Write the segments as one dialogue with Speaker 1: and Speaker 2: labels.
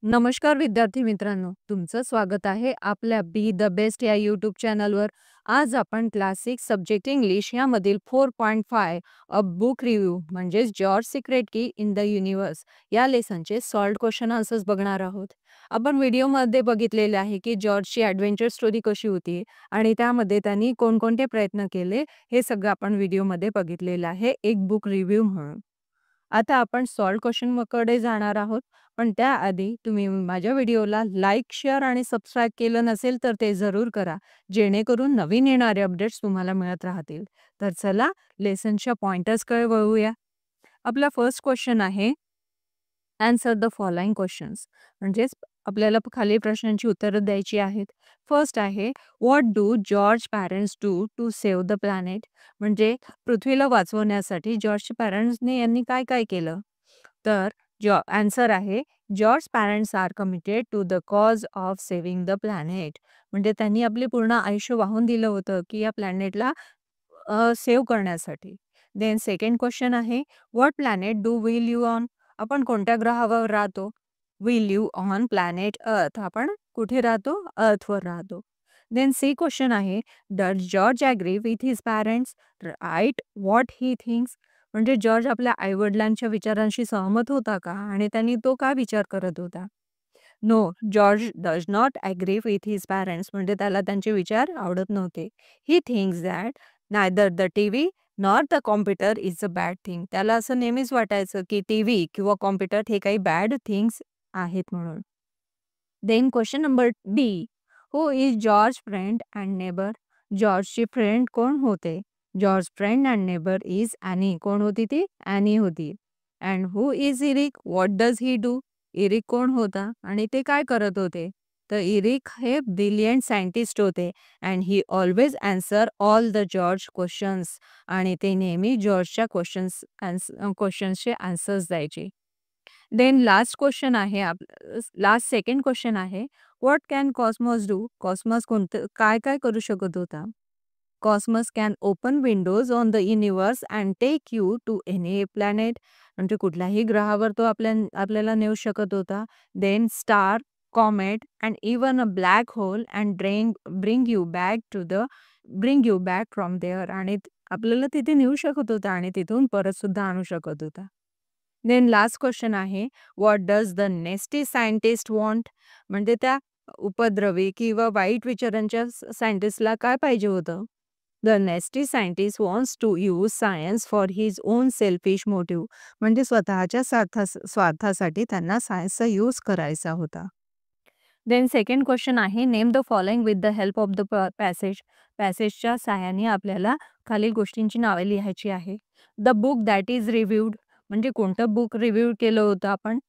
Speaker 1: नमस्कार विद्यार्थी मित्रांनो, तुमचं स्वागत आहे आपल्या बी द बेस्ट या यूट्यूब चॅनलवर. आज आपण क्लास 6 सब्जेक्ट इंग्लिश यामधील 4.5 अ बुक रिव्ह्यू म्हणजेच जॉर्ज सिक्रेट की इन द युनिवर्स या लेसनचे सॉल्व्ड क्वेश्चन आन्सर्स बघणार आहोत. आपण व्हिडिओमध्ये बघितलेले आहे की जॉर्जची ॲडव्हेंचर स्टोरी कशी होती आणि त्यामध्ये त्यांनी कोणकोणते प्रयत्न केले हे सगळं आपण व्हिडिओमध्ये बघितलेलं आहे एक बुक रिव्ह्यू म्हणून. आता आपण सॉल्व्ड क्वेश्चनकडे जाणार आहोत. पण त्याआधी तुम्ही माझ्या व्हिडिओला लाईक, शेअर आणि सबस्क्राईब केलं नसेल तर ते जरूर करा, जेणेकरून नवीन येणारे अपडेट्स तुम्हाला मिळत राहतील. तर चला लेसनच्या पॉइंटर्सकडे वळूया. आपला फर्स्ट क्वेश्चन आहे, आन्सर द फॉलोइंग क्वेश्चन्स. म्हणजेच आपल्याला खालील प्रश्नांची उत्तरं द्यायची आहेत. फर्स्ट आहे, what do George parents do to save the planet? म्हणजे पृथ्वीला वाचवण्यासाठी जॉर्जच्या पॅरेंट्सने यांनी काय काय केलं? तर आन्सर आहे, George parents are committed to the cause of saving the planet. म्हणजे त्यांनी आपले पूर्ण आयुष्य वाहून दिलं होतं की या प्लॅनेटला सेव्ह करण्यासाठी. देन सेकंड क्वेश्चन आहे, what planet do we live on? आपण कोणत्या ग्रहावर राहतो? वी लिव्ह ऑन प्लॅनेट अर्थ. आपण कुठे राहतो? अर्थवर राहतो. देन सी क्वेश्चन आहे, does George agree with his parents? Right what he thinks? म्हणजे जॉर्ज आपल्या आईवडिलांच्या विचारांशी सहमत होता का आणि त्यांनी तो काय विचार करत होता? No, George does not agree with his parents. म्हणजे त्याला त्यांचे विचार आवडत नव्हते. He thinks that neither the TV nor the computer is a bad thing. त्याला असं नेहमीच वाटायचं की टीव्ही किंवा कॉम्प्युटर हे काही बॅड थिंग्स आहेत म्हणून. Then question number D, who is George friend and neighbour? जॉर्जची फ्रेंड कोण होते? George friend and neighbour is Annie. कोण होती ती? ॲनी होती. And who is Eric? What does he do? Eric कोण होता आणि ते काय करत होते? तर इरिक हे ब्रिलियंट सायंटिस्ट होते and he always answer all the George questions. आणि ते नेहमी जॉर्जच्या क्वेश्चन्सचे आन्सर्स द्यायचे. देन लास्ट क्वेश्चन आहे लास्ट सेकंड क्वेश्चन आहे, what can Cosmos do? Cosmos कोणतं काय काय करू शकत होता? Cosmos can open windows on the universe and take you to any planet. म्हणजे कुठल्याही ग्रहावर तो आपल्याला नेऊ शकत होता. Then star, comet and even a black hole and bring you back from there. आणि आपल्याला तिथे नेऊ शकत होता आणि तिथून परत सुद्धा आणू शकत होता. देन लास्ट क्वेश्चन आहे, what does the nasty scientist want? म्हणजे त्या उपद्रवी किंवा वाईट विचारांच्या सायंटिस्टला काय पाहिजे होतं? The nasty scientist wants to use science for his own selfish motive. म्हणजे स्वतःच्या स्वार्थासाठी त्यांना सायन्सचा यूज करायचा होता. देन सेकंड क्वेश्चन आहे, name the following with the help of the passage. पॅसेजच्या सहाय्याने आपल्याला खालील गोष्टींची नावे लिहायची आहे. The book that is reviewed. म्हणजे कोणतं बुक रिव्ह्यू केलं होतं आपण?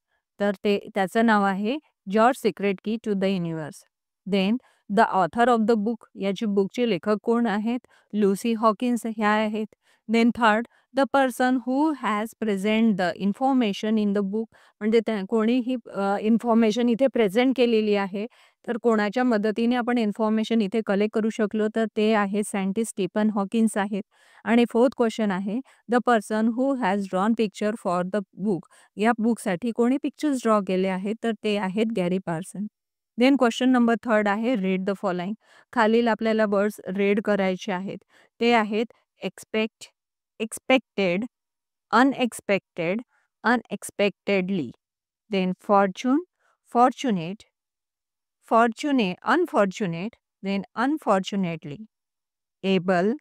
Speaker 1: तर त्याचं नाव आहे George secret key to the universe. Then the author of the book. याची बुकचे लेखक कोण आहेत? लुसी हॉकिन्स ह्या आहेत. Then third, the person who has present the information in the book. म्हणजे कोणी ही इन्फॉर्मेशन इथे प्रेझेंट केलेली आहे. तर कोणाच्या मदतीने आपण इन्फॉर्मेशन इथे कलेक्ट करू शकलो तर ते आहे सायंटिस्ट स्टीफन हॉकिन्स आहेत. आणि फोर्थ क्वेश्चन आहे, the person who has drawn picture for the book. या बुकसाठी कोणी पिक्चर्स ड्रॉ केले आहेत? तर ते आहेत Gary Parson. Then question number third आहे, रीड द फॉलोइंग. खालील आपल्याला वर्ड्स रीड करायचे आहेत. ते आहेत expected, unexpected, unexpectedly. Then fortunate, unfortunate, then unfortunately. Able,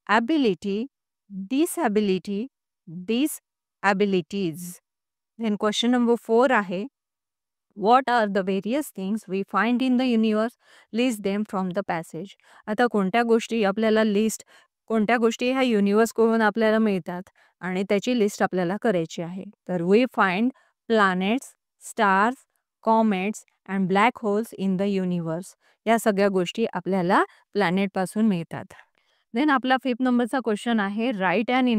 Speaker 1: ability, disability, disabilities. Then question number 4 आहे, what are the various things we find in the universe? List them from the passage. आता कोणत्या गोष्टी ह्या युनिवर्सकडून आपल्याला मिळतात आणि त्याची लिस्ट आपल्याला करायची आहे. तर we find planets, stars, comets and black holes in the universe. या सगळ्या गोष्टी आपल्याला प्लॅनेटपासून मिळतात. देन आपला 5th नंबरचा क्वेश्चन आहे, write and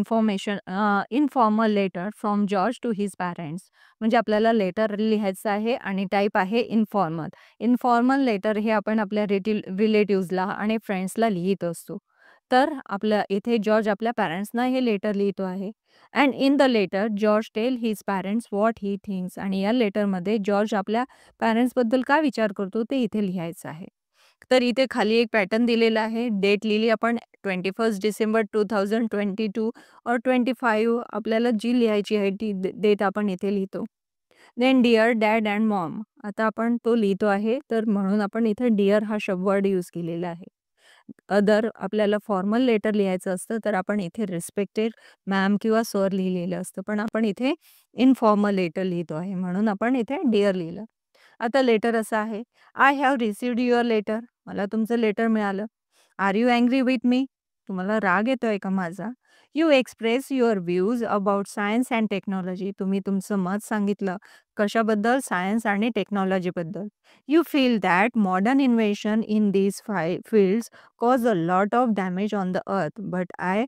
Speaker 1: informal letter from George to his parents. म्हणजे आपल्याला लेटर लिहायचं आहे आणि टाईप आहे इन्फॉर्मल. इन्फॉर्मल लेटर हे आपण आपल्या रिलेटिव्सला आणि फ्रेंड्सला लिहित असतो. तर आपल्या इथे जॉर्ज आपल्या पॅरेंट्सना हे लेटर लिहितो आहे. And in the letter George tell his parents what he thinks, आणि या लेटरमध्ये जॉर्ज आपल्या पॅरेंट्सबद्दल काय विचार करतो ते इथे लिहायचं आहे. तर इथे खाली एक पॅटर्न दिलेला आहे. डेट लिहिली आपण 21 डिसेंबर 2022 और 25 आपल्याला जी लिहायची आहे ती डेट आपण इथे लिहितो. Then dear dad and mom, आता आपण तो लिहितो आहे, तर म्हणून आपण इथे डिअर हा वर्ड यूज केलेला आहे. अदर आपल्याला फॉर्मल लेटर लिहायचं असतं तर आपण इथे रिस्पेक्टेड मॅम किंवा सर लिहिलेलं असतं, पण आपण इथे इनफॉर्मल लेटर लिहितो आहे म्हणून आपण इथे डिअर लिहिलं. आता लेटर असं आहे, I have received your letter, मला तुमचं लेटर मिळालं. Are you angry with me, तुम्हाला राग येतोय का माझा? You express your views about science and technology, तुम्ही तुमचं मत सांगितलं कशाबद्दल? सायन्स आणि टेक्नॉलॉजीबद्दल. You feel that modern invention in these fields cause a lot of damage on the earth, but I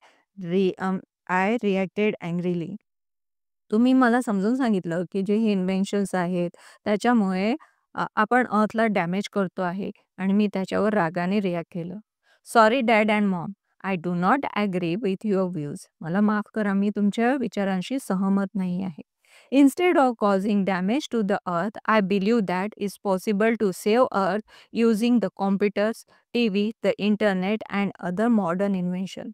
Speaker 1: reacted angrily. तुम्ही मला समजून सांगितलं, की जे हे इन्व्हेन्शन्स आहेत, त्याच्यामुळे आपण अर्थला डॅमेज करतो आहे आणि मी त्याच्यावर रागाने रिॲक्ट केलं. Sorry dad and mom, I do not agree with your views. मला माफ करा, मी तुमच्या विचारांशी सहमत नाही आहे. Instead of causing damage to the earth, I believe that is possible to save earth using the computers, TV, the internet and other modern invention.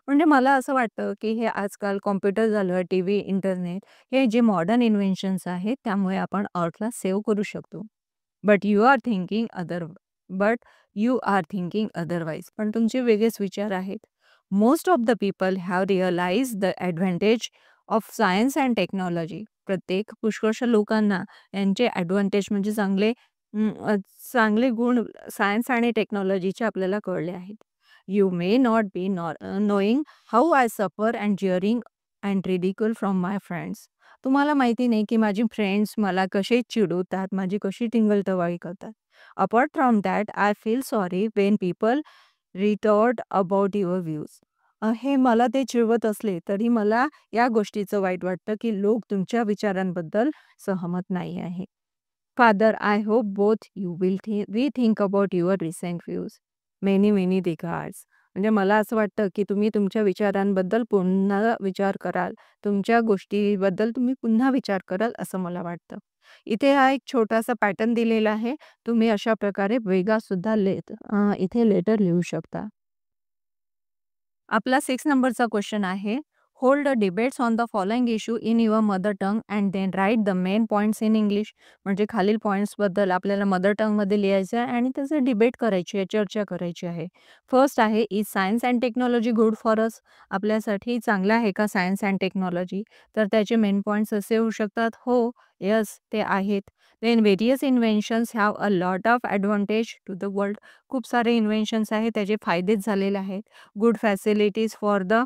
Speaker 1: म्हणजे मला असं वाटतं, की हे आजकाल कॉम्प्युटर झालं, टीव्ही, इंटरनेट, हे जे मॉडर्न इन्व्हेन्शन्स आहेत, त्यामुळे आपण अर्थला सेव्ह करू शकतो. But you are thinking other but you are thinking otherwise, पण तुमचे वेगळेच विचार आहेत. Most of the people have realise the advantage of science and technology. प्रत्येक पुष्कळशा लोकांना यांचे ॲडव्हान्टेज म्हणजे चांगले गुण सायन्स आणि टेक्नॉलॉजीचे आपल्याला कळले आहेत. You may not be knowing how I suffer and jeering and ridicule from my friends. तुम्हाला माहिती नाही की माझी फ्रेंड्स मला कसे चिडवतात, माझी कशी टिंगलटवाळी करतात. Apart from that I feel sorry Wien people retort about your views. हे मला ते चिडवत असले तरी मला या गोष्टीचं वाईट वाटतं की लोक तुमच्या विचारांबद्दल सहमत नाही आहे. Father, I hope both you will rethink about your recent views. Many many regards. म्हणजे मला असं वाटतं की तुम्ही तुमच्या विचारांबद्दल पुन्हा विचार कराल, तुमच्या गोष्टीबद्दल तुम्ही पुन्हा विचार कराल असं मला वाटतं. इथे हा एक छोटासा पॅटर्न दिलेला आहे. तुम्ही अशा प्रकारे वेगळा सुद्धा इथे लेटर लिहू शकता. आपला 6 नंबरचा क्वेश्चन आहे. Hold a debates on the following issue in your mother tongue and then write the main points in English. म्हणजे खालील पॉइंट्सबद्दल आपल्याला मदर टंगमध्ये लिहायचं आहे आणि त्याचं डिबेट करायची आहे, चर्चा करायची आहे. फर्स्ट आहे, is science and technology good for us? आपल्यासाठी चांगलं आहे का सायन्स अँड टेक्नॉलॉजी? तर त्याचे मेन पॉइंट्स असे होऊ शकतात, हो, येस, ते आहेत. Then various inventions have a lot of advantage to the world. खूप सारे इन्व्हेन्शन्स आहेत, त्याचे फायदेच झालेले आहेत. Good facilities for the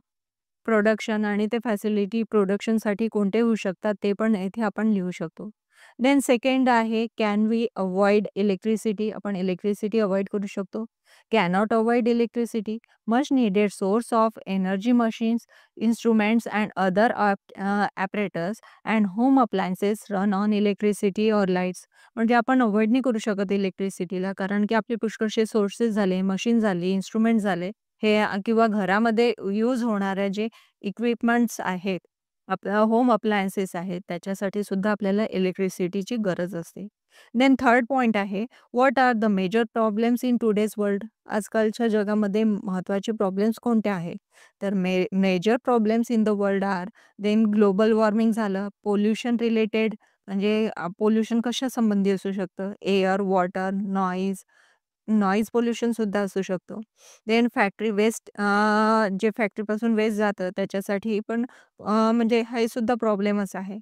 Speaker 1: production, आणि ते फॅसिलिटी प्रोडक्शनसाठी कोणते होऊ शकतात ते पण इथे आपण लिहू शकतो. देन सेकंड आहे, कॅन वी अवॉइड इलेक्ट्रिसिटी? आपण इलेक्ट्रिसिटी अवॉइड करू शकतो. Cannot avoid electricity. Much needed source of energy machines, instruments and other operators and home appliances run on electricity or lights. म्हणजे आपण अवॉइड नाही करू शकत इलेक्ट्रिसिटीला, कारण की आपले पुष्कळसे सोर्सेस झाले, मशीन झाली, इन्स्ट्रुमेंट झाले, हे किंवा घरामध्ये यूज होणाऱ्या जे इक्विपमेंट्स आहेत, आपल्या होम अप्लायन्सेस आहेत, त्याच्यासाठी सुद्धा आपल्याला इलेक्ट्रिसिटीची गरज असते. देन थर्ड पॉइंट आहे, what are the major problems in today's world? आजकालच्या जगामध्ये महत्त्वाचे प्रॉब्लेम्स कोणते आहेत? तर major problems in the world are, then global warming झालं, पोल्युशन रिलेटेड, म्हणजे पोल्युशन कशासंबंधी असू शकतं? एअर, वॉटर, नॉईज पोल्युशन सुद्धा असू शकतो. देन फॅक्टरी वेस्ट, जे फॅक्टरीपासून वेस्ट जातं त्याच्यासाठी पण म्हणजे हे सुद्धा प्रॉब्लेमच आहे.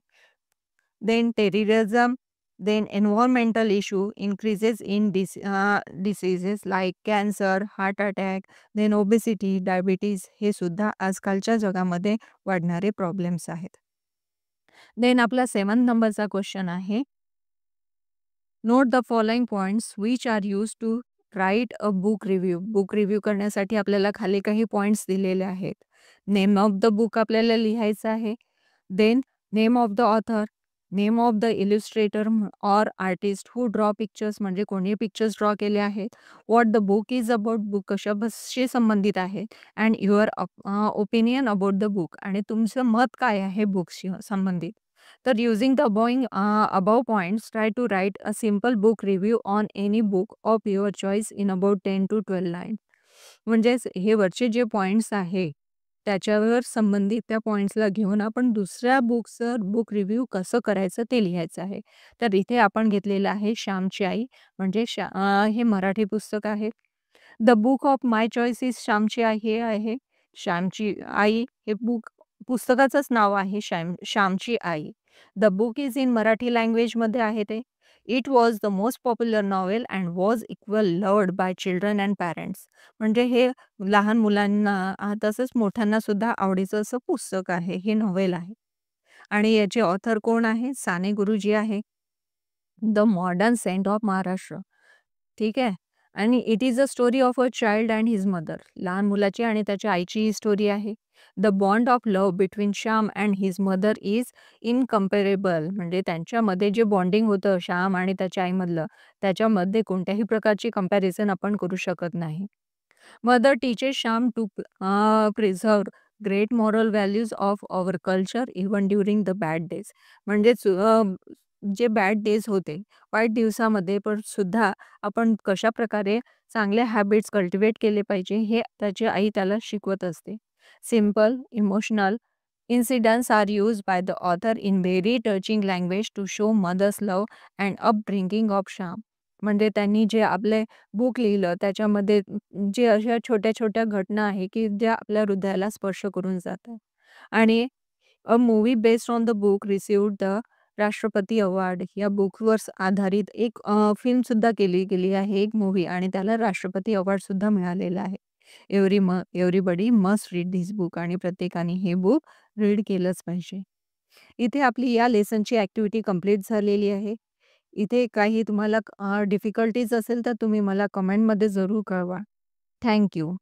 Speaker 1: Then terrorism, then environmental issue, increases in diseases like cancer, heart attack, then obesity, diabetes, हे सुद्धा आजकालच्या जगामध्ये वाढणारे प्रॉब्लेम्स आहेत. देन आपला 7 नंबरचा क्वेश्चन आहे, note the following points which are use to write a book review. Book review करण्यासाठी आपल्याला खाली काही पॉइंट्स दिलेले आहेत. नेम ऑफ द बुक आपल्याला लिहायचं आहे. Then name of the author, name of the illustrator or artist who draw pictures म्हणजे कोणी पिक्चर्स ड्रॉ केले आहेत. What the book is about book कशाशी संबंधित आहे. And your opinion about the book आणि तुमचं मत काय आहे बुकशी संबंधित. तर using the above points try to write a simple book review on any book of your choice in about 10 to 12 line. म्हणजेच हे वरचे जे पॉइंट्स आहे त्याच्यावर संबंधित त्या पॉइंट्सला घेऊन आपण दुसऱ्या बुकचं बुक रिव्ह्यू कसं करायचं ते लिहायचं आहे. तर इथे आपण घेतलेलं आहे श्यामची आई म्हणजे हे मराठी पुस्तक आहे. The book of my choice is श्यामची आई हे आहे. श्यामची आई हे पुस्तकाचंच नाव आहे श्यामची आई. The book is in Marathi लँग्वेजमध्ये आहे ते. It was the most popular novel and was equal loved by children and parents. म्हणजे हे लहान मुलांना तसंच मोठ्यांना सुद्धा आवडीचं असं पुस्तक आहे. हे नॉव्हेल आहे. आणि याचे ऑथर कोण आहे? साने गुरुजी आहे. The modern saint of Maharashtra. ठीक आहे. आणि it is a story of a child and his mother. लहान मुलाची आणि त्याच्या आईची ही स्टोरी आहे. The bond of love between Shyam and his mother is incomparable. म्हणजे त्यांच्यामध्ये जे बॉन्डिंग होतं श्याम आणि त्याच्या आईमधलं, त्याच्यामध्ये कोणत्याही प्रकारची कंपॅरिझन आपण करू शकत नाही. Mother teaches Shyam to preserve great moral values of our culture even during the bad days. म्हणजेच जे बॅड डेज होते, वाईट दिवसामध्ये पण सुद्धा आपण कशाप्रकारे चांगले हॅबिट्स कल्टिवेट केले पाहिजे हे त्याची आई त्याला शिकवत असते. Simple, emotional incidents are used by the author in very touching language to show mother's love and upbringing of Shyam. म्हणजे त्यांनी जे आपले बुक लिहिलं त्याच्यामध्ये जे अशा छोट्या-छोट्या घटना आहे, की ज्या आपल्या हृदयाला स्पर्श करून जातात. आणि अ movie based on the book received the राष्ट्रपती अवॉर्ड. या बुकवर आधारित एक फिल्मसुद्धा केली गेली आहे, एक मूव्ही आणि त्याला राष्ट्रपती अवॉर्डसुद्धा मिळालेला आहे. Everybody must read this book आणि प्रत्येकाने हे बुक रीड केलंच पाहिजे. इथे आपली या लेसनची ॲक्टिव्हिटी कंप्लीट झालेली आहे. इथे काही तुम्हाला डिफिकल्टीज असेल तर तुम्ही मला कमेंटमध्ये जरूर कळवा. Thank you.